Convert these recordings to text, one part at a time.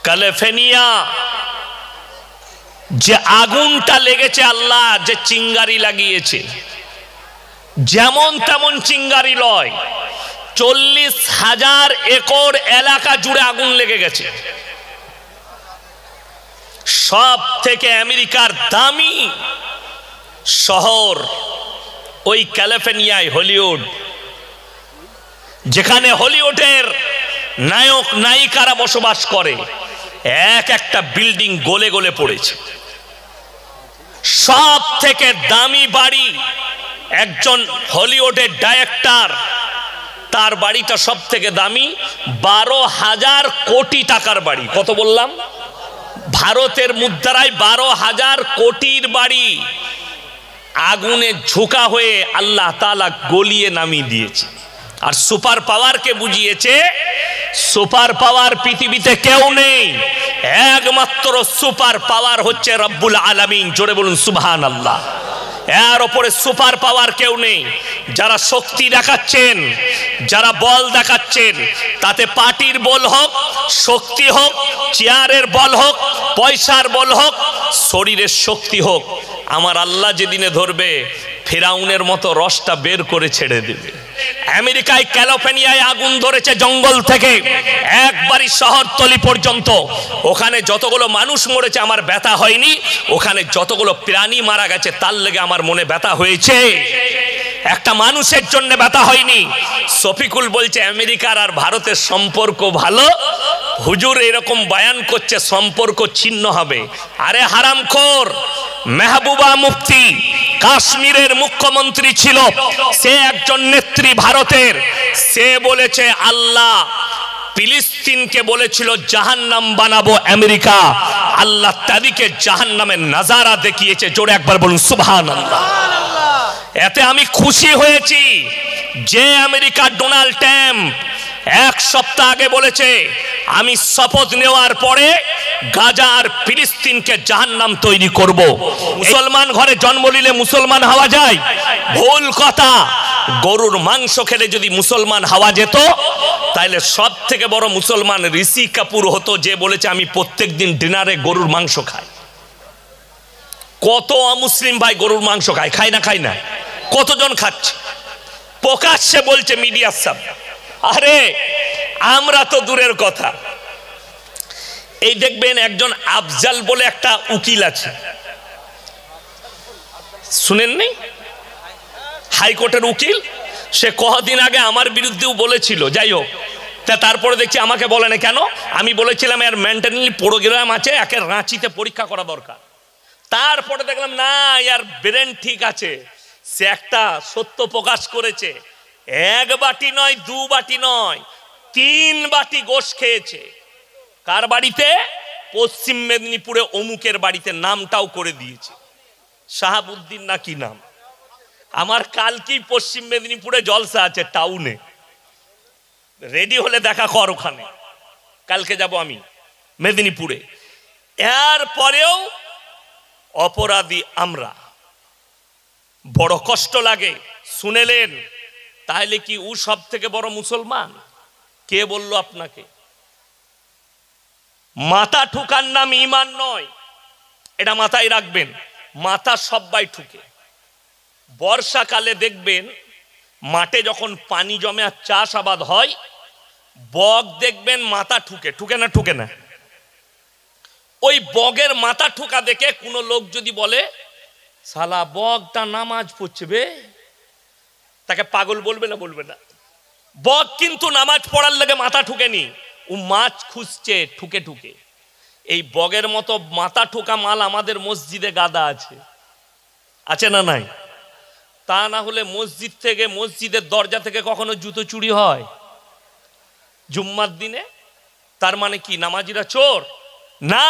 California যে আগুনটা লেগেছে, আল্লাহ যে চিঙ্গারি লাগিয়েছে, যেমন তেমন চিঙ্গারি লয়, 40,000 একর এলাকা জুড়ে আগুন লেগে গেছে। সব থেকে আমেরিকার দামি শহর ওই ক্যালিফোর্নিয়ায়, হলিউড, যেখানে হলিউডের নায়ক নায়িকারা বসবাস করে, এক একটা বিল্ডিং গলে গলে পড়েছে। সব থেকে দামি বাড়ি, একজন হলিউডের ডাইরেক্টর, তার বাড়িটা সব থেকে দামি, 12,000 কোটি টাকার বাড়ি। কত বললাম? ভারতের মুদ্রায় 12,000 কোটির বাড়ি আগুনে ঝোঁকা হয়ে আল্লাহ তাআলা গলিয়ে নামিয়ে দিয়েছে। আর সুপার পাওয়ারকে বুঝিয়েছে, সুপার পাওয়ার পৃথিবীতে কেউ নেই, একমাত্র সুপার পাওয়ার হচ্ছে রব্বুল আলামিন। জোরে বলুন সুবহানাল্লাহ। এর উপরে সুপার পাওয়ার কেউ নেই। যারা শক্তি দেখাচ্ছেন, যারা বল দেখাচ্ছেন, তাতে পার্টির বল হোক, শক্তি হোক, চেয়ারের বল হোক, পয়সার বল হোক, শরীরের শক্তি হোক, আমার আল্লাহ যেদিনে ধরবে ফিরাউনের মতো রসটা বের করে ছেড়ে দেবে। আমেরিকায় ক্যালিফোর্নিয়ায় আগুন ধরেছে জঙ্গল থেকে একবারই শহরতলি পর্যন্ত। ওখানে যতগুলো মানুষ মরেছে আমার ব্যথা হয়নি, ওখানে যতগুলো প্রাণী মারা গেছে তার লেগে আমার মনে ব্যথা হয়েছে, একটা মানুষের জন্য ব্যথা হয়নি। শফিকুল বলছে আমেরিকার আর ভারতের সম্পর্ক ভালো, হুজুর এরকম বয়ান করছে সম্পর্ক ছিন্ন হবে। আরে হারামখোর, মেহবুবা মুফতি কাশ্মীরের মুখ্যমন্ত্রী ছিল, সে একজন নেত্রী ভারতের, সে বলেছে আল্লাহ ফিলিস্তিনকে বলেছিল জাহান্নাম বানাবো আমেরিকা, আল্লাহ তাদেরকে জাহান্নামের নাজারা দেখিয়েছে। জোরে একবার বলুন সুবহানাল্লাহ। এতে আমি খুশি হয়েছি যে আমেরিকার ডোনাল্ড ট্রাম্প 1 সপ্তাহ আগে বলেছে আমি শপথ নেওয়ার পরে গাজা আর ফিলিস্তিনকে জাহান্নাম তৈরি করব। মুসলমান ঘরে জন্ম নিলে মুসলমান হওয়া যায়? ভুল কথা। গরুর মাংস খেলে যদি মুসলমান হওয়া যেত তাহলে সব থেকে বড় মুসলমান ঋষি কাপুর হতো, যে বলেছে আমি প্রত্যেকদিন ডিনারে গরুর মাংস খাই। কত অমুসলিম ভাই গরুর মাংস খায়, খায় না? খায় না? কতজন খাচ্ছে? প্রকাশ্যে বলছে মিডিয়ার সামনে। আরে আমরা তো দূরের কথা, এই দেখবেন একজন আফজাল বলে একটা উকিল আছে, শুনেননি? হাইকোর্টের উকিল, সে কদিন আগে আমার বিরুদ্ধেও বলেছিল। যাই হোক, তারপরে দেখছি আমাকে বলে না কেন। আমি বলেছিলাম এর মেন্টালি প্রোগ্রাম আছে, একে রাঁচিতে পরীক্ষা করা দরকার। তারপরে দেখলাম না, ইয়ার ব্রেন ঠিক আছে, সে একটা সত্য প্রকাশ করেছে। 1 বাটি নয়, 2 বাটি নয়, 3 বাটি গোশ খেয়েছে। কার বাড়িতে? পশ্চিম মেদিনীপুরে অমুকের বাড়িতে, নামটাও করে দিয়েছে, শাহাবুদ্দিন না কি নাম। আমার কালকেই পশ্চিম মেদিনীপুরে জলসা আছে টাউনে, রেডি হলে দেখা কর ওখানে, কালকে যাব আমি মেদিনীপুরে। এর পরেও অপরাধী আমরা, বড় কষ্ট লাগে। শুনেলেন? তাহলে কি ও সব থেকে বড় মুসলমান? কে বলল আপনাকে? মাথা ঠুকার নাম ঈমান নয়, এটা মাথায় রাখবেন। মাথা সবাই ঠুকে। বর্ষাকালে দেখবেন মাঠে যখন পানি জমে আর চাষাবাদ হয়, বক দেখবেন মাথা ঠুকে, ঠুকে না? ঠুকে না? ওই বগের মাথা ঠুকা দেখে কোনো লোক যদি বলে শালা বগটা নামাজ পড়ছে বে, তাকে পাগল বলবে না? বলবে না। বগ কিন্তু নামাজ পড়ার লেগে মাথা ঠুকেনি, ও মাছ খুঁজছে ঠুকে ঠুকে। এই বগের মতো মাথা ঠুকা মাল আমাদের মসজিদে গাদা আছে, আছে না নাই? তা না হলে মসজিদ থেকে, মসজিদের দরজা থেকে কখনো জুতো চুরি হয় জুম্মার দিনে? তার মানে কি নামাজিরা চোর? না,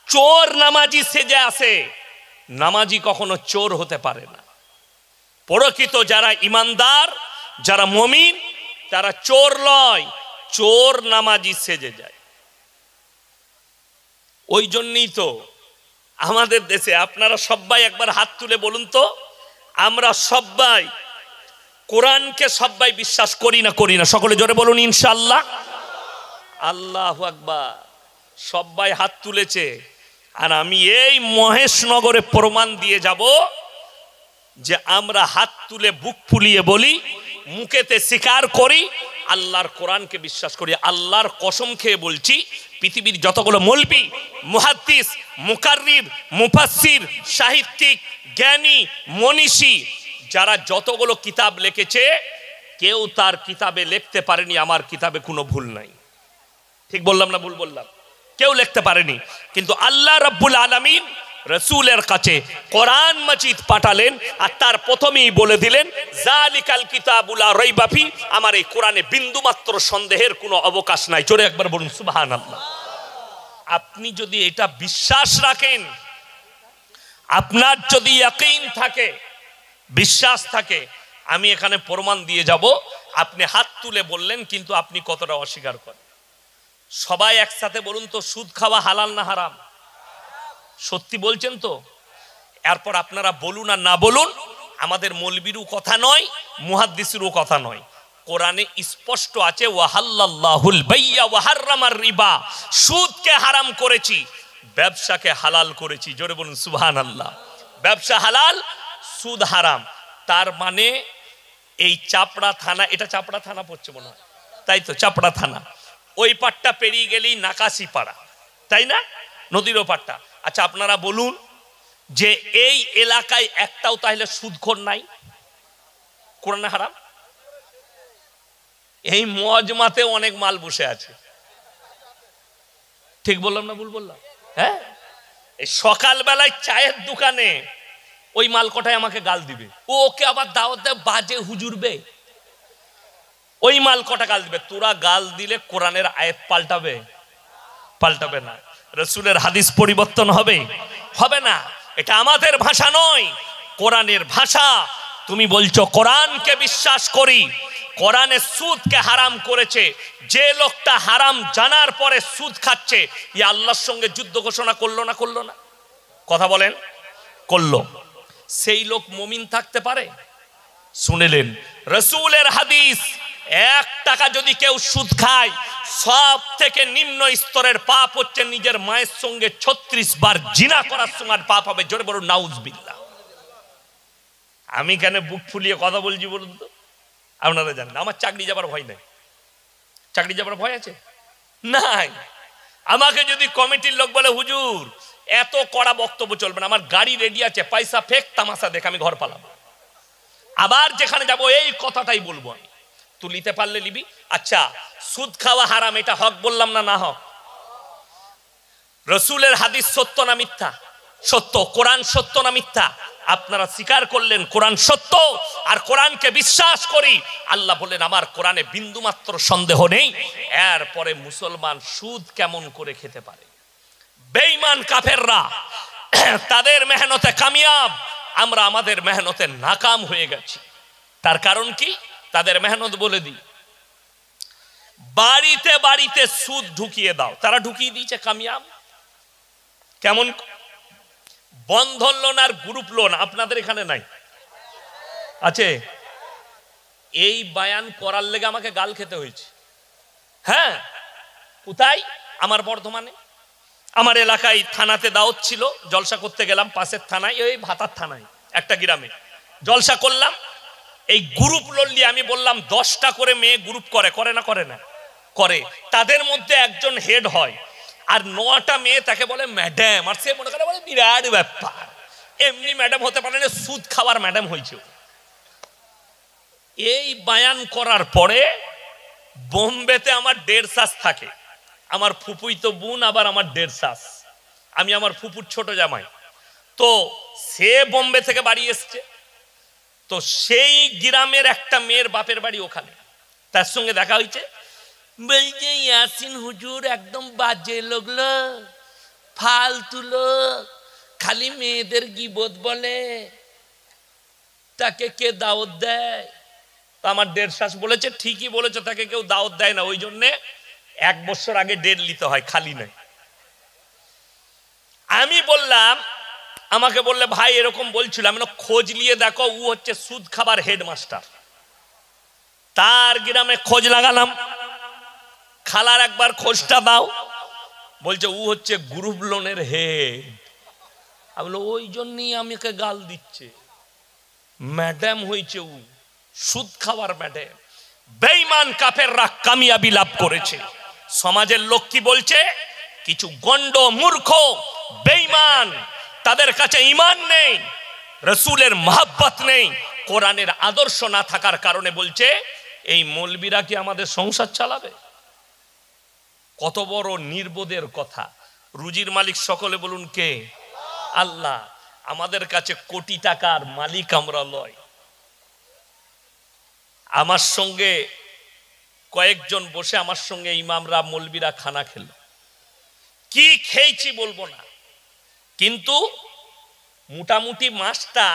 চোর নামাজি সেজে আসে, নামাজি কখনো চোর হতে পারে না। প্রকৃত যারা ইমানদার, যারা মুমিন, তারা চোর নয়, চোর নামাজি সেজে যায়। ওই জন্যই তো আমাদের দেশে, আপনারা সবাই একবার হাত তুলে বলুন তো, আমরা সবাই কোরআনকে সবাই বিশ্বাস করি না? করি না? সকলে জোরে বলুন ইনশাআল্লাহ। আল্লাহু আকবার। সবাই হাত তুলেছে, আর আমি এই মহেশনগরে প্রমাণ দিয়ে যাব যে আমরা হাত তুলে বুক ফুলিয়ে বলি, মুখেতে স্বীকার করি, আল্লাহর কোরআনকে বিশ্বাস করি। আল্লাহর কসম খেয়ে বলছি, পৃথিবীর যতগুলো মৌলবি, মুহাদ্দিস, মুকাররির, মুফাসসির, সাহিত্যিক, জ্ঞানী, মনীষী, যারা যতগুলো কিতাব লিখেছে, কেউ তার কিতাবে লিখতে পারেনি আমার কিতাবে কোনো ভুল নাই। ঠিক বললাম না ভুল বললাম? কেউ লিখতে পারেনি। কিন্তু আল্লাহ রাব্বুল আলামিন রাসূলের কাছে কোরআন মাজিদ পাঠালেন, আর তার প্রথমেই বলে দিলেন, যালিকাল কিতাবু লা রাইবা ফি, আমার এই কোরআনে বিন্দুমাত্র সন্দেহের কোনো অবকাশ নাই। জোরে একবার বলুন সুবহানাল্লাহ। আপনি যদি এটা বিশ্বাস রাখেন, আপনার যদি ইয়াকিন থাকে, বিশ্বাস থাকে, আমি এখানে প্রমাণ দিয়ে যাব। আপনি হাত তুলে বললেন, কিন্তু আপনি কতটা অস্বীকার করেন? সবাই একসাথে বলুন তো, সুদ খাওয়া হালাল না হারাম? সত্যি বলছেন তো? এরপর আপনারা বলুন আর না বলুন, আমাদের মৌলবীরও কথা নয়, মুহাদ্দিসেরও কথা নয়। কোরআনে স্পষ্ট আছে, ওয়াহাল্লাল্লাহুল বাইয়া ওয়া হাররামার রিবা, সুদকে হারাম করেছি, ব্যবসাকে হালাল করেছি। জোরে বলুন সুবহানাল্লাহ। ব্যবসা হালাল, সুদ হারাম। তার মানে এই চাপড়া থানা, এটা চাপড়া থানা পড়ছে মনে হয়, তাই তো? চাপড়া থানা, ওই পাটটা পেরিয়ে গেলেই নাকাশি পাড়া, তাই না? নদীর পাটটা। আচ্ছা আপনারা বলুন যে এই এলাকায় একটাও তাহলে সুদখোর নাই? কোরআনে হারাম? এই মজমাতে অনেক মাল বসে আছে। ঠিক বললাম না ভুল বললাম? হ্যাঁ, এই সকালবেলায় চায়ের দোকানে ওই মাল কটায় আমাকে গাল দিবে, ওকে আবার দাওয়াত দেয় বাজে হুজুরবে, ওই মাল কটা গাল দিবে। তোরা গাল দিলে কোরআনের আয়াত পাল্টাবে? পাল্টাবে না। রাসূলের হাদিস পরিবর্তন হবে? হবে না। এটা আমাদের ভাষা নয়, কোরআনের ভাষা। তুমি বলছো কোরআনকে বিশ্বাস করি, কোরআনে সুদকে হারাম করেছে, যে লোকটা হারাম জানার পরে সুদ খাচ্ছে, ই আল্লাহর সঙ্গে যুদ্ধ ঘোষণা করলো না করলো না? কথা বলেন, করলো। সেই লোক মুমিন থাকতে পারে? শুনেলেন রাসূলের হাদিস, 1 টাকা যদি কেউ সুদ খায়, সব থেকে নিম্ন স্তরের পাপ হচ্ছে নিজের মায়ের সঙ্গে 36 বার জিনা করার সঙ্গে পাপ হবে। জোরে বলুন নাউজুবিল্লাহ। আমি কেন বুক ফুলিয়ে কথা বলছি বলুন তো? আপনারা জানেন আমার চাকরি যাবার ভয় নাই। চাকরি যাবার ভয় আছে? নাই। আমাকে যদি কমিটির লোক বলে হুজুর এত কড়া বক্তব্য চলবে না, আমার গাড়ি রেডি আছে, পয়সা ফেক তামাশা দেখ, আমি ঘর পালাবো। আবার যেখানে যাব এই কথাটাই বলবো আমি। তুলিতে পারলে লিবি। আচ্ছা, সুদ খাওয়া হারাম, এটা হক বললাম না না হক? রাসূলের হাদিস সত্য না মিথ্যা? সত্য। কোরআন সত্য না মিথ্যা? আপনারা স্বীকার করলেন কোরআন সত্য, আর কোরআনকে বিশ্বাস করি। আল্লাহ বললেন আমার কোরআনে বিন্দুমাত্র সন্দেহ নেই। এরপরে মুসলমান সুদ কেমন করে খেতে পারে? বেঈমান কাফেররা তাদের মেহনতে কামিয়াব, আমরা আমাদের মেহনতে নাকাম হয়ে গেছি। তার কারণ কি? তাদের মেহনত বলে দিই, বাড়িতে বাড়িতে সুদ ঢুকিয়ে দাও, তারা ঢুকিয়ে দিয়েছে কামিয়াব। কেমন? বন্ধন লোন আর গ্রুপ লোন আপনাদের এখানে নাই? আছে? এই বায়ান করার লেগে আমাকে গাল খেতে হয়েছে। হ্যাঁ, কোথায়? আমার বর্ধমানে আমার এলাকায় থানাতে দাওয়াত ছিল, জলসা করতে গেলাম পাশের থানায়, ওই ভাতার থানায় একটা গ্রামে জলসা করলাম। এই গ্রুপ লোন নিয়ে আমি বললাম 10টা করে মেয়ে গ্রুপ করে, করে না করে না করে, তাদের মধ্যে একজন হেড হয়, আর 9টা মেয়ে তাকে বলে ম্যাডাম, আর সে মনে করে বলে বিরাট ব্যাপার, এমনি ম্যাডাম হতে পারে না, সুদ খাওয়ার ম্যাডাম হয়েছে। এই বায়ান করার পরে বোম্বেতে আমার 1.5 শ্বাস থাকে, আমার ফুপুই তো বোন, আবার আমার 1.5 শ্বাস, আমি আমার ফুপুর ছোট জামাই। তো সে বোম্বে থেকে বাড়ি এসছে, তো সেই গ্রামের একটা মেয়ের বাপের বাড়ি ওখানে, তার সঙ্গে দেখা হয়েছে। বলছে ইয়াসিন হুজুর একদম বাজে লোকলো, ফালতু লোক, খালি মেয়েদের গীবত বলে, তাকে কে দাওয়াত দেয়? তো আমার 1.5 শ্বাস বলেছে ঠিকই বলেছে, তাকে কেউ দাওয়াত দেয় না, ওই জন্যে 1 বছর আগে ডেট নিতে হয়, খালি নাই। আমি বললাম, আমাকে বললে ভাই এরকম বলছিল, আমি খোঁজ নিয়ে দেখো, ও হচ্ছে সুদ খাবার হেডমাস্টার। তার গ্রামে খোঁজ লাগালাম, খালার একবার খোঁজটা দাও। বলছে ও হচ্ছে গ্রুপ লোনের হেড। আমি বললাম ওই জন্যই আমাকে গাল দিচ্ছে, ম্যাডাম হয়েছে ও, সুদ খাওয়ার ম্যাডাম। বেঈমান কাফেররা কামিয়াবি লাভ করেছে। সমাজের লোক কি বলছে? কিছু গন্ড মূর্খ বেঈমান, তাদের কাছে ঈমান নেই, রাসূলের মহব্বত নেই, কোরআনের আদর্শ না থাকার কারণে বলছে এই মৌলবীরা কি আমাদের সংসার চালাবে? কত বড় নির্বোধের কথা। রুজির মালিক সকলে বলুন কে? আল্লাহ। আমাদের কাছে কোটি টাকার মালিক আমরা লয়। আমার সঙ্গে কয়েকজন বসে আমার সঙ্গে ইমামরা মৌলবীরা খানা খেল, কি খেয়েছি বলবো না, কিন্তু মোটামুটি মাছটা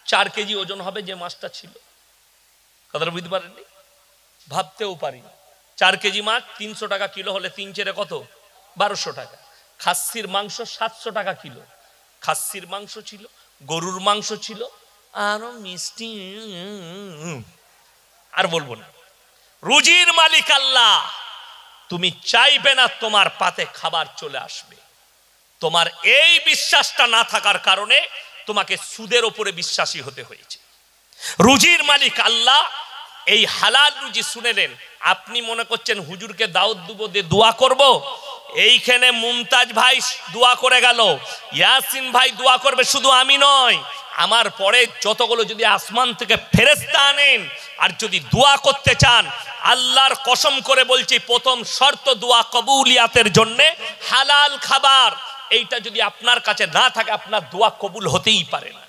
4 কেজি ওজন হবে যে মাছটা ছিল। কথাটা বুঝতে পারেননি? ভাবতেও পারি না। 4 কেজি মাছ 300 টাকা কিলো হলে 3 চেরে কত? 1200 টাকা। খাসির মাংস 700 টাকা কিলো। খাসির মাংস ছিল, গরুর মাংস ছিল, আরো মিষ্টি, আর বলবো না। রুজির মালিক আল্লাহ। তুমি চাইবে না তোমার পাতে খাবার চলে আসবে। তোমার এই বিশ্বাসটা না থাকার কারণে তোমাকে সুদের উপরে বিশ্বাসী হতে হয়েছে। রুজির মালিক আল্লাহ। এই হালাল রুজি শুনেলেন, আপনি মনে করছেন হুজুরকে দাওয়াত দেব, দিয়ে দোয়া করব। এইখানে মুমতাজ ভাই দোয়া করে গেল, ইয়াসিন ভাই দোয়া করবে, শুধু আমি নয়, আমার পরে যতগুলো যদি আসমান থেকে ফেরেশতা আনেন আর যদি দোয়া করতে চান, আল্লাহর কসম করে বলছি, প্রথম শর্ত দোয়া কবুলিয়াতের জন্য হালাল খাবার। এইটা যদি আপনার কাছে না থাকে, আপনার দোয়া কবুল হতেই পারে না।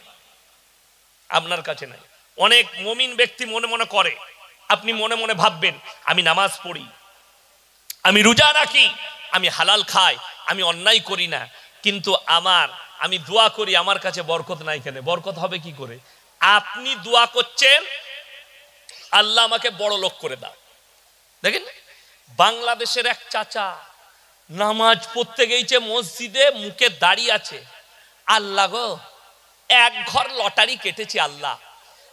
আপনার কাছে নাই। অনেক মুমিন ব্যক্তি মনে মনে করে, আপনি মনে মনে ভাববেন আমি নামাজ পড়ি, আমি রোজা রাখি, আমি হালাল খাই, আমি অন্যায় করি না, কিন্তু আমি দোয়া করি, আমার কাছে বরকত নাই কেন? বরকত হবে কি করে? আপনি দোয়া করছেন আল্লাহ আমাকে বড় লোক করে দাও। দেখেন বাংলাদেশের এক চাচা নামাজ পড়তে গেছে মসজিদে, মুখে দাড়ি আছে, আল্লাহ গো 1 ঘর লটারি কেটেছি, আল্লাহ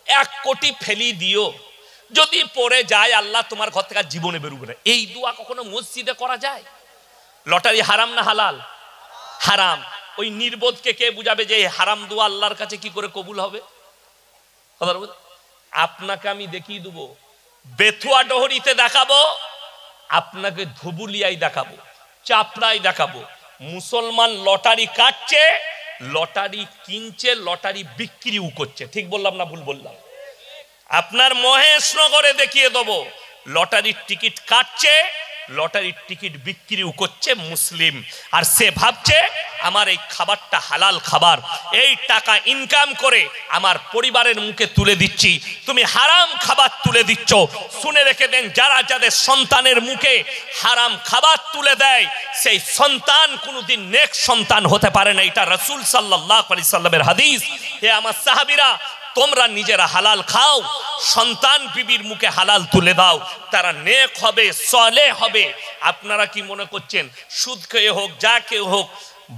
1 কোটি ফেলি দিও, যদি পড়ে যায় আল্লাহ তোমার ঘর থেকে জীবনে বেরোবে না। এই দোয়া কখনো মসজিদে করা যায়? লটারি হারাম না হালাল? হারাম। ওই নির্বোধকে কে বুঝাবে যে হারাম দোয়া আল্লাহর কাছে কি করে কবুল হবে? আপনাকে আমি দেখিয়ে দেবো, বেথুয়া ডহরিতে দেখাবো, আপনাকে ধুবুলিয়ায় দেখাবো, চাপড়ায় দেখাবো। মুসলমান লটারি কাটছে, লটারি কিনছে, লটারি বিক্রিও করছে। ঠিক বললাম না ভুল বললাম? আপনার মহেশনগরে দেখিয়ে দেবো, লটারির টিকিট কাটছে, লটারির টিকিট বিক্রিও করছে মুসলিম, আর সে ভাবছে আমার এই খাবারটা হালাল খাবার, এই টাকা ইনকাম করে আমার পরিবারের মুখে তুলে দিচ্ছি। তুমি হারাম খাবার তুলে দিচ্ছ। শুনে রেখে দেন, যারা যাদের সন্তানের মুখে হারাম খাবার তুলে দেয়, সেই সন্তান কোনোদিন নেক সন্তান হতে পারে না। এটা রাসূল সাল্লাল্লাহু আলাইহি সাল্লামের হাদিস। হে আমার সাহাবীরা, তোমরা নিজেরা হালাল খাও, সন্তান বিবির মুখে হালাল তুলে দাও, তারা নেক হবে, সালেহ হবে। আপনারা কি মনে করছেন সুদ খেয়ে হোক, যা কেউ হোক,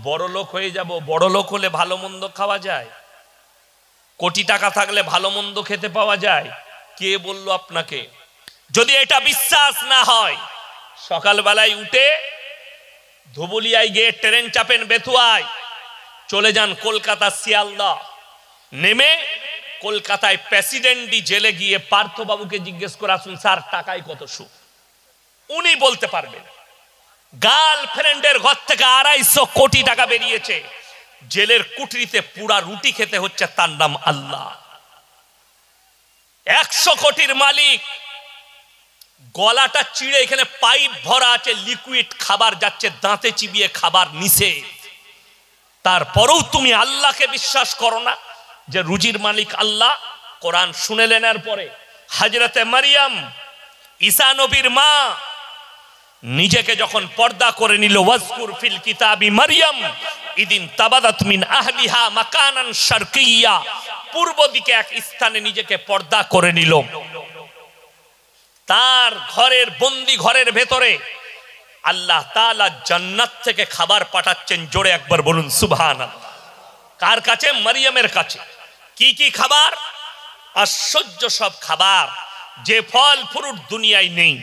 বড় লোক হয়ে যাব? বড় লোক হলে ভালো মন্দ খাওয়া যায়? কোটি টাকা থাকলে ভালো মন্দ খেতে পাওয়া যায়? কে বলল আপনাকে? যদি এটা বিশ্বাস না হয়, সকালবেলায় উঠে ধুবুলিয়ায় গিয়ে ট্রেন চাপেন, বেথুয়ায় চলে যান কলকাতা শিয়ালদা, নেমে কলকাতায় প্রেসিডেন্টি জেলে গিয়ে পার্থবাবুকে জিজ্ঞেস করে আসুন, স্যার টাকায় কত সুদ? উনি বলতে পারবেন। গার্লফ্রেন্ডের ঘর থেকে 250 কোটি টাকা বেরিয়েছে, জেলের কুঠরিতে পুরা রুটি খেতে হচ্ছে, তার নাম আল্লাহ। 100 কোটির মালিক, গলাটা চিড়ে এখানে পাইপ ভরা আছে, লিকুইড খাবার যাচ্ছে, দাঁতে চিবিয়ে খাবার নিষেধ। তারপরেও তুমি আল্লাহকে বিশ্বাস করো না যে রুজির মালিক আল্লাহ? কোরআন শুনে নেওয়ার পরে হযরতে মারিয়াম, ঈসা নবীর মা, নিজেকে যখন পর্দা করে নিল, ওয়াজকুর ফিল কিতাবি মারিয়াম ইদিন তাবাদাত মিন আহলিহা মাকানান শারকিয়্যা, পূর্ব দিকে এক স্থানে নিজেকে পর্দা করে নিল। তার ঘরের বন্দি ঘরের ভেতরে আল্লাহ তাআলা জান্নাত থেকে খাবার পাঠাচ্ছেন। জোরে একবার বলুন সুবহানাল্লাহ। কার কাছে? মারিয়ামের কাছে। কি কি খাবার? আশ্চর্য সব খাবার, যে ফল ফ্রুট দুনিয়ায় নেই।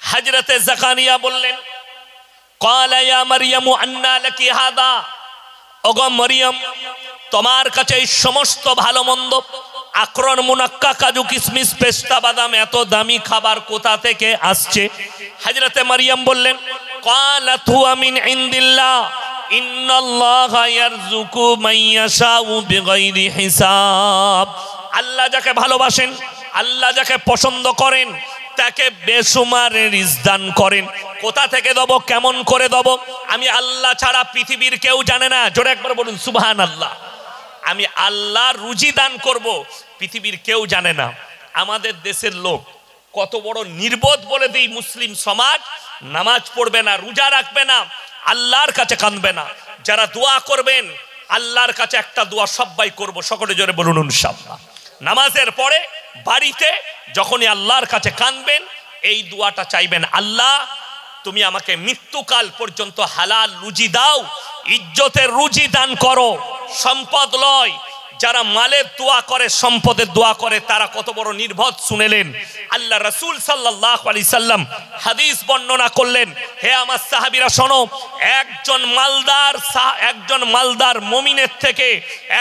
হযরতে জাকারিয়া বললেন, ক্বালা ইয়া মারইয়ামু আন্না লাকি হাদা, ওগো মরিয়ম তোমার কাছে এই সমস্ত ভালো মন্দ আকরণ মুনাক্কা কাজু কিশমিশ পেস্তা বাদাম এত দামি খাবার কোথা থেকে আসছে? হযরতে মারইয়াম বললেন ক্বালাত হুয়া মিন ইনদিল্লাহ ইন্নাল্লাহা ইয়ারযুকু মান ইয়াশাউ বিগাইরি হিসাব। আল্লাহ যাকে ভালোবাসেন, আল্লাহ যাকে পছন্দ করেন তাকে বেসুমার রিজক দান করেন। কোথা থেকে দেব, কেমন করে দেব, আমি আল্লাহ ছাড়া পৃথিবীর কেউ জানে না। জোরে একবার বলুন সুবহানাল্লাহ। আমি আল্লাহ রুজি দান করব, পৃথিবীর কেউ জানে না। আমাদের দেশের লোক কত বড় নির্বোধ বলে দিই, মুসলিম সমাজ নামাজ পড়বে না, রোজা রাখবে না, আল্লাহর কাছে কাঁদবে না। যারা দোয়া করবেন আল্লাহর কাছে একটা দোয়া সবাই করব, সকলে জোরে বলুন ইনশাআল্লাহ। নামাজের পরে বাড়িতে যখনই আল্লাহর কাছে কাঁদবেন এই দোয়াটা চাইবেন, আল্লাহ তুমি আমাকে মৃত্যুকাল পর্যন্ত হালাল রুজি দাও, ইজ্জতের রুজি দান করো, সম্পদ লয়। যারা মালের দোয়া করে, সম্পদের দোয়া করে, তারা কত বড় নির্বোধ শুনেলেন। আল্লাহ রাসূল সাল্লাল্লাহু আলাইহি সাল্লাম হাদিস বর্ণনা করলেন, হে আমার সাহাবীরা শোনো, একজন মালদার মুমিনের থেকে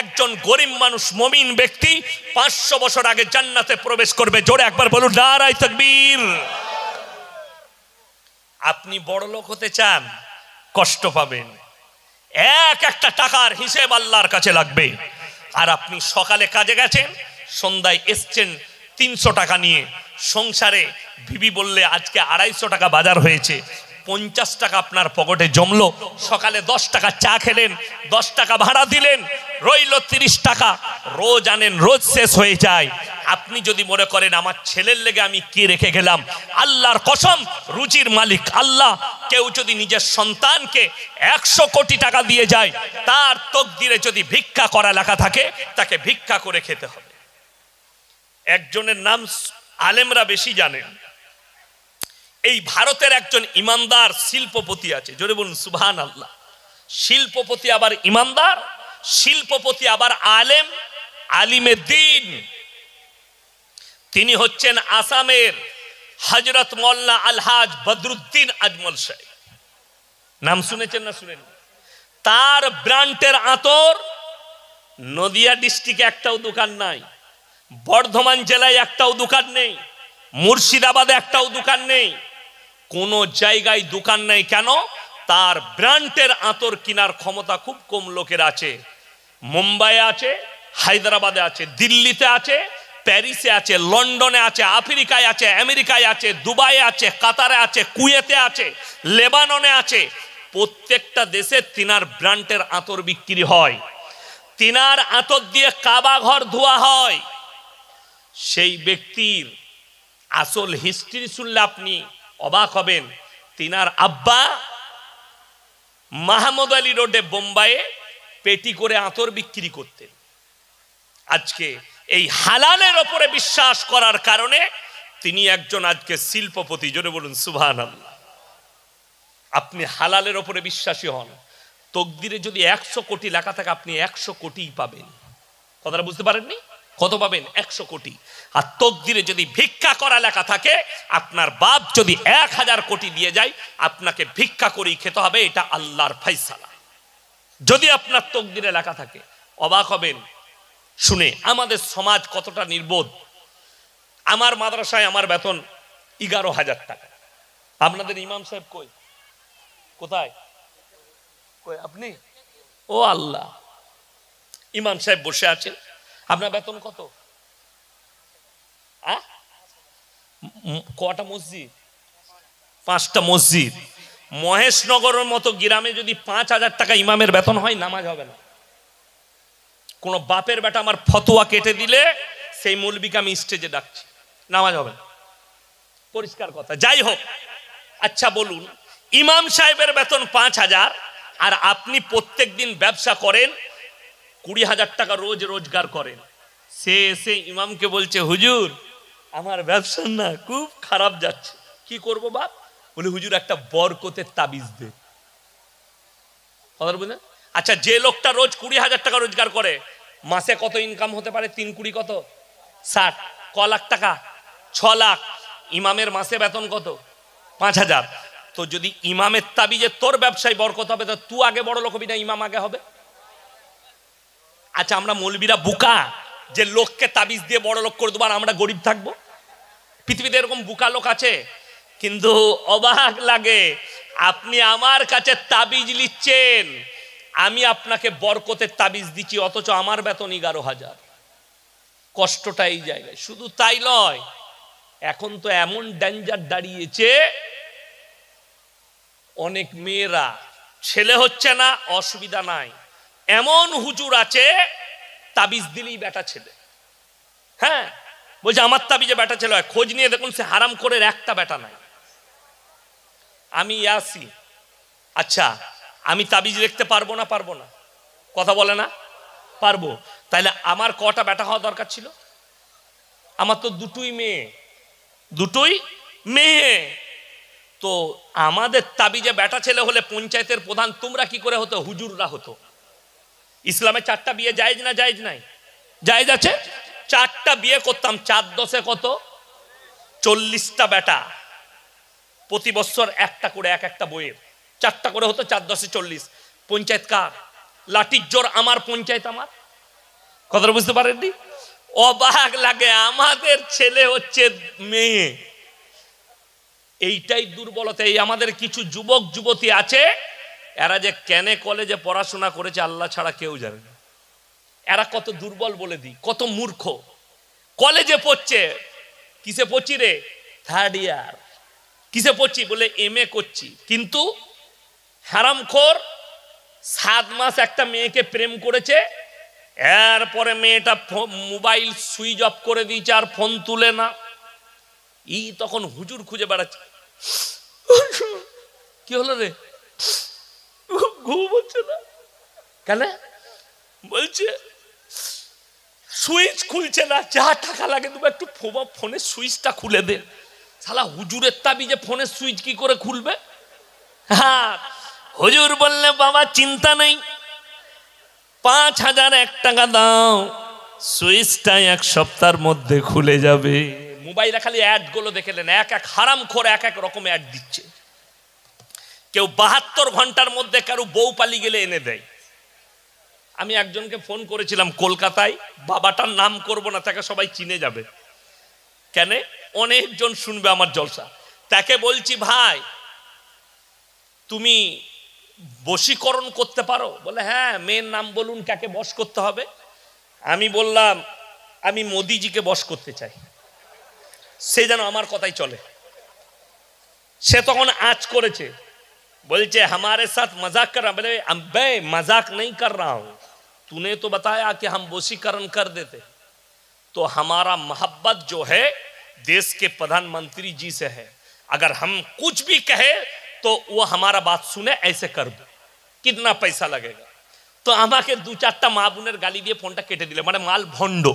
একজন গরিব মানুষ মুমিন ব্যক্তি 500 বছর আগে জান্নাতে প্রবেশ করবে। জোরে একবার বলুন নারায়ে তাকবীর। আপনি বড় লোক হতে চান, কষ্ট পাবেন, একটা টাকার হিসেব আল্লাহর কাছে লাগবে। আর আপনি সকালে কাজে গেছেন, সন্ধ্যায় এসছেন 300 টাকা নিয়ে, সংসারে বিবি বললে আজকে 250 টাকা বাজার হয়েছে, 50 টাকা আপনার পকেটে জমলো। সকালে 10 টাকা চা খেলেন, 10 টাকা ভাড়া দিলেন, রইল 30 টাকা। রোজ আনেন, রোজ শেষ হয়ে যায়। আপনি যদি মনে করেন আমার ছেলের লেগে আমি কি রেখে গেলাম, আল্লাহর কসম রুজির মালিক আল্লাহ। কেউ যদি নিজের সন্তানকে 100 কোটি টাকা দিয়ে যায়, তার তকদিরে যদি ভিক্ষা করা লেখা থাকে, তাকে ভিক্ষা করে খেতে হবে। একজনের নাম আলেমরা বেশি জানেন। এই ভারতের একজন ইমানদার শিল্পপতি আছে, জোরে বলুন সুবহানাল্লাহ। শিল্পপতি আবার ইমানদার, শিল্পপতি আবার আলেম, আলিমে দ্বীন। তিনি হচ্ছেন আসামের হযরত মাওলানা আলহাজ বদরুদ্দিন আজমল সাহেব। নাম শুনেছেন না শুনেন? তার ব্র্যান্ডের আতর নদিয়া ডিস্ট্রিক্টে একটাও দোকান নাই, বর্ধমান জেলায় একটাও দোকান নেই, মুর্শিদাবাদে একটাও দোকান নেই, কোন জায়গায় দোকান নেই। কেন? তার ব্র্যান্ডের আতর কেনার ক্ষমতা খুব কম লোকের আছে। মুম্বাইয়ে আছে, হায়দ্রাবাদে আছে, দিল্লিতে আছে, প্যারিসে আছে, লন্ডনে আছে, আফ্রিকায় আছে, আমেরিকায় আছে, দুবাইয়ে আছে, কাতারে আছে, কুয়েতে আছে, লেবাননে আছে। প্রত্যেকটা দেশে তিনার ব্র্যান্ডের আতর বিক্রি হয়। তিনার আতর দিয়ে কাবা ঘর ধোয়া হয়। সেই ব্যক্তির আসল হিস্ট্রি শুনলে আপনি অবাক হবেন। তিনার আব্বা মাহমুদ আলী রোডে বোম্বাইয়ে পেটি করে আতর বিক্রি করতেন। আজকে এই হালালের ওপরে বিশ্বাস করার কারণে তিনি একজন আজকে শিল্পপতি। জোরে বলুন সুবহানাল্লাহ। আপনি হালালের ওপরে বিশ্বাসী হন, তকদিরে যদি 100 কোটি লেখা থাকে আপনি 100 কোটিই পাবেন। কথাটা বুঝতে পারেননি? কত পাবেন? 100 কোটি। আর তকদিরে যদি ভিক্ষা করা লেখা থাকে, আপনার বাপ যদি 1000 কোটি দিয়ে যায়, আপনাকে ভিক্ষা করেই খেতে হবে। এটা আল্লাহর ফয়সালা। যদি আপনার তকদিরে লেখা থাকে, অবাক হবেন শুনে আমাদের সমাজ কতটা নির্বোধ। আমার মাদ্রাসায় আমার বেতন 11,000 টাকা। আপনাদের ইমাম সাহেব কই? কোথায়? কই আপনি? ও আল্লাহ, ইমাম সাহেব বসে আছেন। আপনার বেতন কত? কটা মসজিদ? 5টা মসজিদ। মহেশনগরের মতো গ্রামে যদি 5,000 টাকা ইমামের বেতন হয়, নামাজ হবে না। কোন বাপের বেটা আমার ফতোয়া কেটে দিলে সেই মৌলবীকে আমি স্টেজে ডাকছি, নামাজ হবে না। পরিষ্কার কথা। যাই হোক, আচ্ছা বলুন, ইমাম সাহেবের বেতন 5,000 আর আপনি প্রত্যেক দিন ব্যবসা করেন, 20,000 টাকা রোজ রোজগার করেন। সে এসে ইমামকে বলছে, হুজুর আমার ব্যবসা না খুব খারাপ যাচ্ছে, কি করব বাপ? বলে হুজুর একটা বরকতের তাবিজ দে। কথা বুঝলেন? আচ্ছা, যে লোকটা রোজ 20,000 টাকা রোজগার করে, মাসে কত ইনকাম হতে পারে? 3 কোটি কত? 60। ক লাখ টাকা? 6 লাখ। ইমামের মাসে বেতন কত? 5,000। তো যদি ইমামের তাবিজে তোর ব্যবসায় বরকত হবে, তা তুই আগে বড় লোক হবি না ইমাম আগে হবে? আচ্ছা, আমরা মৌলবীরা বুকা যে লোককে তাবিজ দিয়ে বড় লোক করে দেবো আর আমরা গরিব থাকবো? পৃথিবীতে এরকম বুকা লোক আছে। কিন্তু অবাক লাগে, আপনি আমার কাছে তাবিজ নিচ্ছেন, আমি আপনাকে বরকতের তাবিজ দিচ্ছি, অথচ আমার বেতন 11,000। কষ্টটা এই জায়গায়। শুধু তাই নয়, এখন তো এমন ডেঞ্জার দাঁড়িয়েছে, অনেক মেয়েরা ছেলে হচ্ছে না, অসুবিধা নাই, এমন হুজুর আছে তাবিজ দিলেই বেটা ছেলে। হ্যাঁ, বলছে আমার তাবিজে বেটা ছেলে হয়, খোঁজ নিয়ে দেখুন সে হারাম করে একটা বেটা নাই। আমি আসি, আচ্ছা আমি তাবিজ লিখতে পারবো না? পারবো না, কথা বলে না? পারবো। তাহলে আমার কটা বেটা হওয়া দরকার ছিল? আমার তো দুটোই মেয়ে, দুটোই মেয়ে। তো আমাদের তাবিজে বেটা ছেলে হলে পঞ্চায়েতের প্রধান তোমরা কি করে হতো? হুজুররা হতো। ইসলামে 4টা বিয়ে জায়েজ না জায়েজ নাই? জায়েজ আছে। 4টা বিয়ে করতাম, 4 10 কত? 40টা বেটা, প্রতি বছর একটা করে এক একটা বইয়ের 4টা করে হতো, 4 10 40। পঞ্চায়েত কার? লাঠির জোর আমার, পঞ্চায়েত আমার। কথাটা বুঝতে পারেননি? অবাক লাগে, আমাদের ছেলে হচ্ছে মেয়ে। এইটাই দুর্বলতা। এই আমাদের কিছু যুবক যুবতী আছে, এরা যে কেন কলেজে পড়াশোনা করেছে আল্লাহ ছাড়া কেউ জানে না। এরা কত দুর্বল বলে দিই, কত মূর্খ। কলেজে পড়ছে, কিসে পড়ছি রে? 3rd ইয়ার। কিসে পড়ছি? বলে MA করছি। কিন্তু হারামখোর 7 মাস একটা মেয়েকে প্রেম করেছে, এরপরে মেয়েটা মোবাইল সুইচ অফ করে দিয়েছে আর ফোন তুলে না। ই তখন হুজুর খুঁজে বেড়াচ্ছে, কি হলো রে? ঘুম হচ্ছে না কেন? বলছে সুইচ খুলছে না, যা টাকা লাগে তুমি একটু ফোনের সুইচটা খুলে দে। শালা হুজুরের তাবিজে ফোনের সুইচ কি করে খুলবে? হ্যাঁ, হুজুর বললে বাবা চিন্তা নেই, 5,001 টাকা দাও, সুইচটা 1 সপ্তাহের মধ্যে খুলে যাবে। মোবাইলে খালি অ্যাড গুলো দেখলেন, এক এক হারামখোর এক এক রকম অ্যাড দিচ্ছে। কেউ 72 ঘন্টার মধ্যে কারো বউ পালিয়ে গেলে এনে দেয়। আমি একজনকে ফোন করেছিলাম কলকাতায়, বাবাটার নাম করব না, তাকে সবাই চিনে যাবে। কেন? অনেকজন শুনবে আমার জলসা। তাকে বলছি ভাই তুমি বশীকরণ করতে পারো? বলে হ্যাঁ। মেয়ের নাম বলুন, কাকে বশ করতে হবে? আমি বললাম আমি মোদিজিকে বশ করতে চাই, সে যেন আমার কথাই চলে। সে তখন আজ করেছে, বলছে हमारे साथ मजाक कर रहा। बोले अबे मजाक नहीं कर रहा हूं, तूने तो बताया कि हम वशीकरण कर देते। तो हमारा मोहब्बत जो है देश के प्रधानमंत्री जी से है, अगर हम कुछ भी कहे तो वो हमारा बात सुने, ऐसे कर दो, कितना पैसा लगेगा? तो আমাকে 2-4টা মা বোনের গালি দিয়ে ফোনটা কেটে দিলে। মানে মাল ভণ্ড।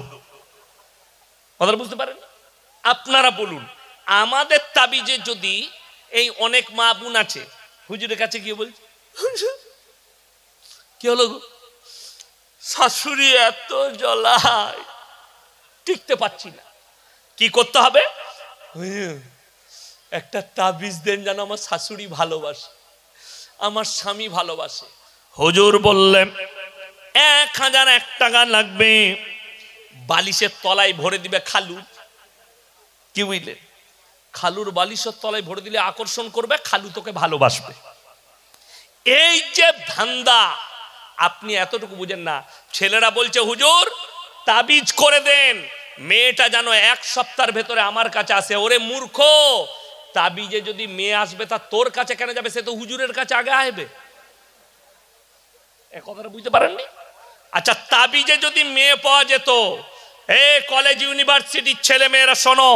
কথা বুঝতে পারেন? আপনারা বলুন, আমাদের তাবিজে যদি এই অনেক মা বোন আছে, হুজুরের কাছে গিয়ে বলছে কি হলো গো, শাশুড়ি এত জ্বলায়, টিকতে পারছি না, কি করতে হবে? একটা তাবিজ দেন যেন আমার শাশুড়ি ভালোবাসে, আমার স্বামী ভালোবাসে। হুজুর বললেন 1,001 টাকা লাগবে, বালিশের তলায় ভরে দিবে খালু। কি বুঝলেন? খালুর বালিশের তলায় ভরে দিলে আকর্ষণ করবে, খালু তোকে ভালোবাসবে। এই যে ধান্দা, আপনি এতটুকু বুঝেন না। ছেলেরা বলছে হুজুর তাবিজ করে দেন, মেয়েটা যেন 1 সপ্তাহের ভেতরে আমার কাছে আসে। ওরে মূর্খ, তাবিজে যদি মেয়ে আসবে তা তোর কাছে কেন যাবে? সে তো হুজুরের কাছে আগে আসবে। এ কথাটা বুঝতে পারেননি? আচ্ছা, তাবিজে যদি মেয়ে পাওয়া যেত, কলেজ ইউনিভার্সিটির ছেলে মেয়েরা শোনো,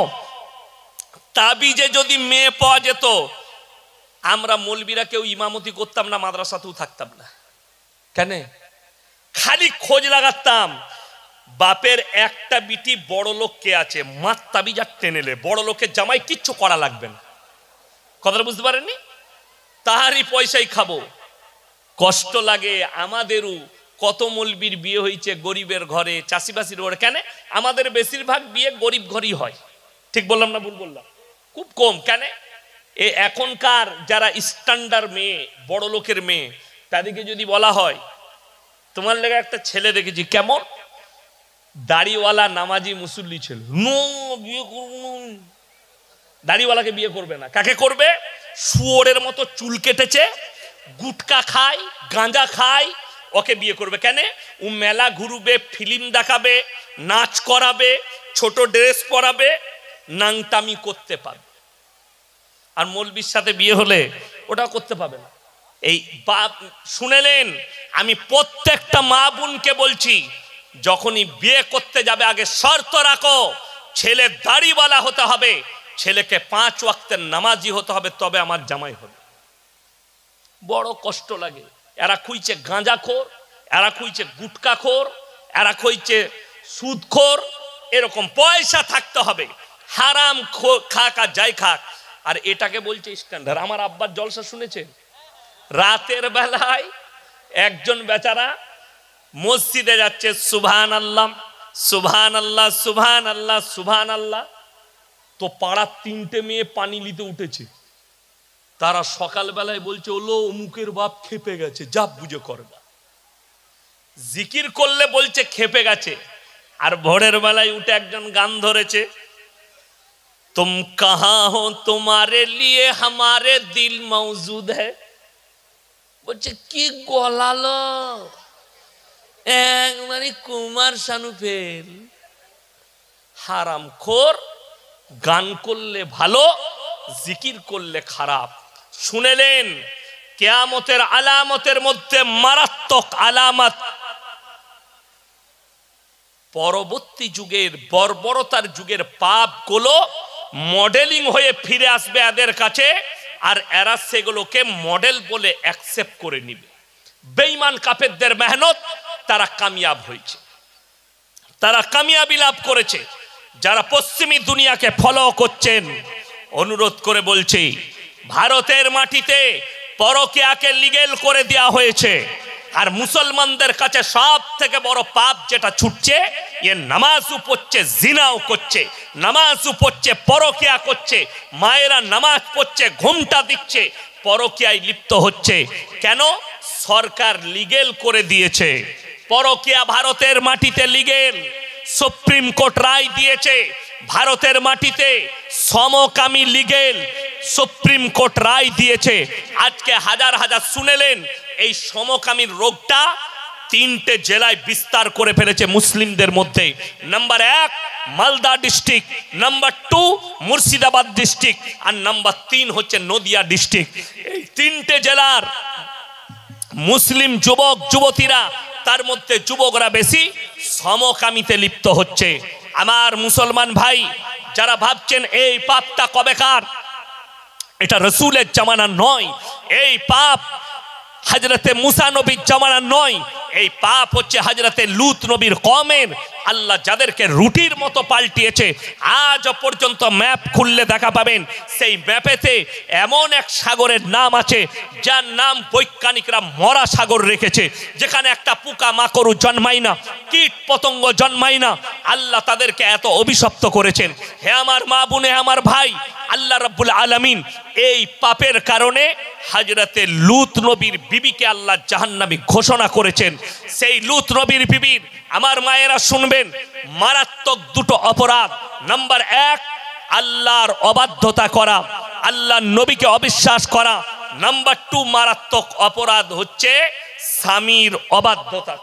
তাবিজে যদি মেয়ে পাওয়া যেত, আমরা মৌলবীরা কেউ ইমামতি করতাম না, মাদ্রাসাতেও থাকতাম না। কেন? খালি খোঁজ লাগাতাম বাপের একটা বিটি বড় লোক কে আছে, মাত তাবিজ আর টেনেলে বড় লোকের জামাই কিচ্ছু করা লাগবে না। কথাটা বুঝতে পারেননি? তাহারই পয়সাই খাবো। কষ্ট লাগে আমাদেরও। কত মৌলবীর বিয়ে হয়েছে গরিবের ঘরে, চাষিবাসীর ঘরে। কেন? আমাদের বেশিরভাগ বিয়ে গরিব ঘরই হয়। ঠিক বললাম না ভুল বললাম? খুব কম। কেন? এ এখনকার যারা স্ট্যান্ডার্ড মেয়ে, বড় লোকের মেয়ে, তাদেরকে যদি বলা হয় তোমার লেগে একটা ছেলে দেখেছি, কেমন? দাড়িওয়ালা নামাজি মুসল্লি ছেলে, নো বিয়ে করবো না। দাড়িওয়ালাকে বিয়ে করবে না। কাকে করবে? শুয়োরের মতো চুল কেটেছে, গুটকা খায়, গাঁজা খায়, ওকে বিয়ে করবে। কেন? ও মেলা ঘুরবে, ফিল্ম দেখাবে, নাচ করাবে, ছোট ড্রেস পরাবে, নাংটামি করতে পারবে। আর মৌলবীর সাথে বিয়ে হলে ওটা করতে পাবে না। এই বাপ শুনেলেন, আমি প্রত্যেকটা মা বোনকে বলছি, যখনই বিয়ে করতে যাবে আগে শর্ত রাখো, ছেলে দাড়িওয়ালা হতে হবে, ছেলেকে 5 ওয়াক্তের নামাজি হতে হবে, তবে আমার জামাই হবে। বড় কষ্ট লাগে। এরা খুঁজছে গাঁজাখোর, এরা খুঁজছে গুটকাখোর, এরা খুঁজছে সুদখোর। এরকম পয়সা থাকতে হবে, হারাম খাক আর যাই খাক। আর এটাকে বলছে স্ট্যান্ডার্ড। আমার আব্বার জলসা শুনেছেন? রাতের বেলায় একজন বেচারা মসজিদে যাচ্ছে, সুবহান আল্লাহ সুবহান আল্লাহ সুবহান আল্লাহ সুবহান আল্লাহ। তো পাড়ার 3টে মেয়ে পানি নিতে উঠেছে। তারা সকালবেলায় বলছে, ওলো অমুকের বাপ খেপে গেছে, যা বুঝে করবা। জিকির করলে বলছে খেপে গেছে। আর ভোরের বেলায় উঠে একজন গান ধরেছে, तुम कहाँ हो तुम्हारे लिए हमारे दिल मौजूद है। বলছে কি গলালো, একবারে কুমার শানু ফেল। হারামখোর। গান করলে ভালো, জিকির করলে খারাপ। শুনেলেন, কিয়ামতের আলামতের মধ্যে মারাত্মক আলামত, পরবর্তী যুগের বর্বরতার যুগের পাপগুলো মডেলিং হয়ে ফিরে আসবে এদের কাছে, আর এরা সেগুলোকে মডেল বলে অ্যাকসেপ্ট করে নিবে। বেঈমান কাফেরদের মেহনত, তারা কামিয়াব হয়েছে, তারা কামিয়াবি লাভ করেছে। যারা পশ্চিমী দুনিয়াকে ফলো করছেন, অনুরোধ করে বলছি, ভারতের মাটিতে পরকীয়াকে লিগ্যাল করে দেওয়া হয়েছে। আর মুসলমানদের কাছে সব থেকে বড় পাপ যেটা ছুটছে, এ নামাজও পড়ছে, জিনাও করছে, নামাজও পড়ছে, পরকীয়া করছে। মায়েরা নামাজ পড়ছে, ঘুমটা দিচ্ছে, পরকীয়ায় লিপ্ত হচ্ছে। কেন? সরকার লিগ্যাল করে দিয়েছে পরকীয়া। ভারতের মাটিতে লিগ্যাল। সুপ্রিম কোর্ট রায় দিয়েছে ভারতের মাটিতে সমকামী লিগ্যাল। সুপ্রিম কোর্ট রায় দিয়েছে। আজকে হাজার হাজার শুনেলেন, এই সমকামীর রোগটা 3টে জেলায় বিস্তার করে ফেলেছে মুসলিমদের মধ্যে। Number 1 Malda district, number 2 Murshidabad district, আর নাম্বার 3 হচ্ছে নদিয়া ডিস্ট্রিক্ট। এই 3টে জেলার মুসলিম যুবক যুবতীরা, তার মধ্যে যুবকরা বেশি সমকামীতে লিপ্ত হচ্ছে। আমার মুসলমান ভাই যারা ভাবছেন এই পাপটা কবেকার, এটা রসুলের জামানা নয়, এই পাপ হযরতে মুসা নবীর জামানা নয়, এই পাপ হচ্ছে হযরতে লূত নবীর কওমের। আল্লাহ যাদেরকে রুটির মতো পাল্টিয়েছে, আজ পর্যন্ত ম্যাপ খুললে দেখা পাবেন, সেই ম্যাপেতে এমন এক সাগরের নাম আছে যার নাম বৈজ্ঞানিকরা মরা সাগর রেখেছে, যেখানে একটা পোকা মাকড়ও জন্মায় না, কীট পতঙ্গ জন্মায় না। আল্লাহ তাদেরকে এত অভিশপ্ত করেছেন। হে আমার মা বোন, হে আমার ভাই, আল্লাহ রাব্বুল আলামিন এই পাপের কারণে হযরতে লূত নবীর বিবিকে আল্লাহ জাহান্নামী ঘোষণা করেছেন। সেই লূত নবীর বিবির, আমার মায়েরা শুনবেন, মারাত্মক 2টো অপরাধ। নাম্বার 1 আল্লাহর অবাধ্যতা করা, আল্লাহর নবীকে অবিশ্বাস করা। নাম্বার 2 মারাত্মক অপরাধ হচ্ছে স্বামীর অবাধ্যতা।